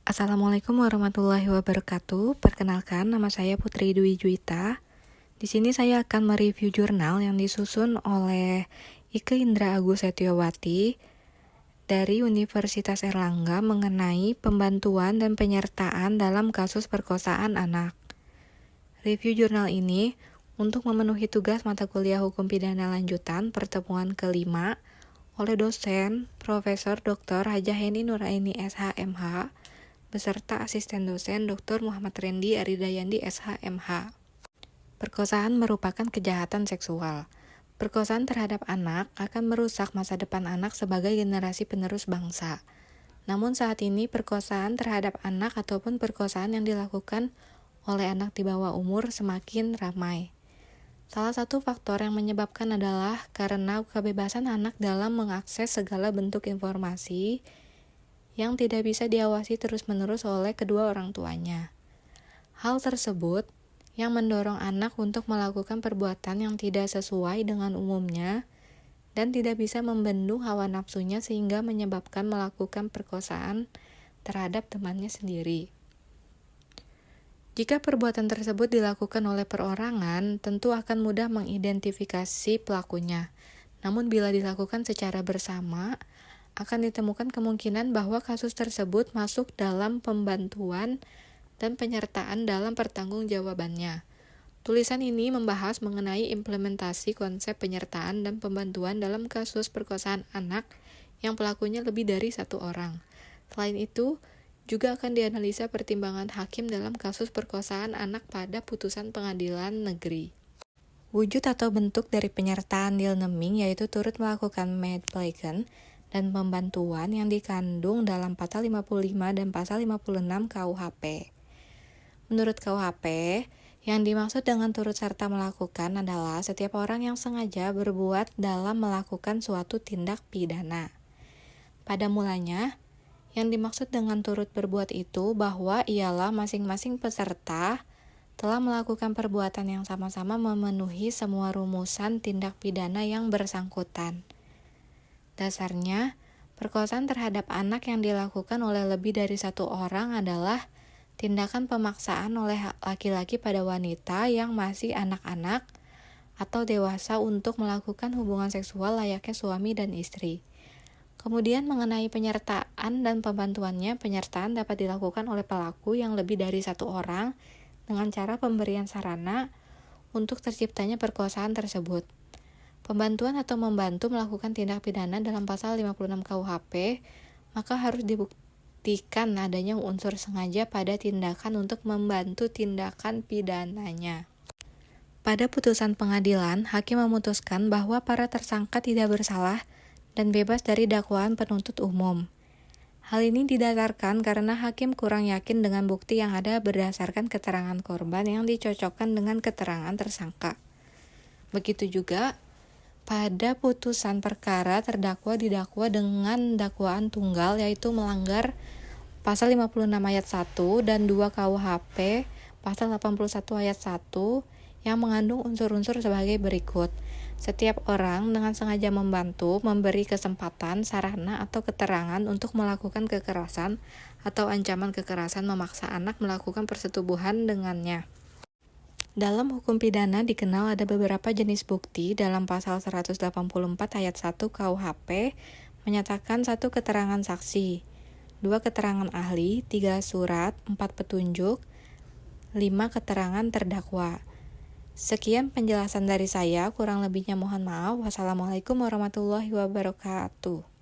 Assalamualaikum warahmatullahi wabarakatuh. Perkenalkan, nama saya Putri Dwi Juwita. Di sini saya akan mereview jurnal yang disusun oleh Ike Indra Agus Setiawati dari Universitas Erlangga mengenai pembantuan dan penyertaan dalam kasus perkosaan anak. Review jurnal ini untuk memenuhi tugas mata kuliah Hukum Pidana Lanjutan pertemuan kelima oleh dosen Profesor Dr. Hajah Heni Nuraini SH.MH beserta asisten dosen Dr. Muhammad Rendi Aridayandi SH.MH. Perkosaan merupakan kejahatan seksual. Perkosaan terhadap anak akan merusak masa depan anak sebagai generasi penerus bangsa. Namun saat ini perkosaan terhadap anak ataupun perkosaan yang dilakukan oleh anak di bawah umur semakin ramai. Salah satu faktor yang menyebabkan adalah karena kebebasan anak dalam mengakses segala bentuk informasi yang tidak bisa diawasi terus-menerus oleh kedua orang tuanya. Hal tersebut yang mendorong anak untuk melakukan perbuatan yang tidak sesuai dengan umumnya dan tidak bisa membendung hawa nafsunya sehingga menyebabkan melakukan perkosaan terhadap temannya sendiri. Jika perbuatan tersebut dilakukan oleh perorangan, tentu akan mudah mengidentifikasi pelakunya. Namun bila dilakukan secara bersama, akan ditemukan kemungkinan bahwa kasus tersebut masuk dalam pembantuan dan penyertaan dalam pertanggungjawabannya. Tulisan ini membahas mengenai implementasi konsep penyertaan dan pembantuan dalam kasus perkosaan anak yang pelakunya lebih dari satu orang. Selain itu, juga akan dianalisa pertimbangan hakim dalam kasus perkosaan anak pada putusan pengadilan negeri. Wujud atau bentuk dari penyertaan Dilneming yaitu turut melakukan medplegen dan pembantuan yang dikandung dalam pasal 55 dan pasal 56 KUHP. Menurut KUHP, yang dimaksud dengan turut serta melakukan adalah setiap orang yang sengaja berbuat dalam melakukan suatu tindak pidana. Pada mulanya, yang dimaksud dengan turut berbuat itu bahwa ialah masing-masing peserta telah melakukan perbuatan yang sama-sama memenuhi semua rumusan tindak pidana yang bersangkutan. Dasarnya, perkosaan terhadap anak yang dilakukan oleh lebih dari satu orang adalah tindakan pemaksaan oleh laki-laki pada wanita yang masih anak-anak atau dewasa untuk melakukan hubungan seksual layaknya suami dan istri. Kemudian mengenai penyertaan dan pembantuannya, penyertaan dapat dilakukan oleh pelaku yang lebih dari satu orang dengan cara pemberian sarana untuk terciptanya perkosaan tersebut. Pembantuan atau membantu melakukan tindak pidana dalam pasal 56 KUHP, maka harus dibuktikan adanya unsur sengaja pada tindakan untuk membantu tindakan pidananya. Pada putusan pengadilan, hakim memutuskan bahwa para tersangka tidak bersalah dan bebas dari dakwaan penuntut umum. Hal ini didasarkan karena hakim kurang yakin dengan bukti yang ada berdasarkan keterangan korban yang dicocokkan dengan keterangan tersangka. Begitu juga pada putusan perkara terdakwa didakwa dengan dakwaan tunggal yaitu melanggar pasal 56 ayat 1 dan 2 KUHP pasal 81 ayat 1 yang mengandung unsur-unsur sebagai berikut. Setiap orang dengan sengaja membantu, memberi kesempatan, sarana, atau keterangan untuk melakukan kekerasan atau ancaman kekerasan memaksa anak melakukan persetubuhan dengannya. Dalam hukum pidana dikenal ada beberapa jenis bukti dalam pasal 184 ayat 1 KUHP menyatakan 1 keterangan saksi, 2 keterangan ahli, 3 surat, 4 petunjuk, 5 keterangan terdakwa. Sekian penjelasan dari saya, kurang lebihnya mohon maaf. Wassalamualaikum warahmatullahi wabarakatuh.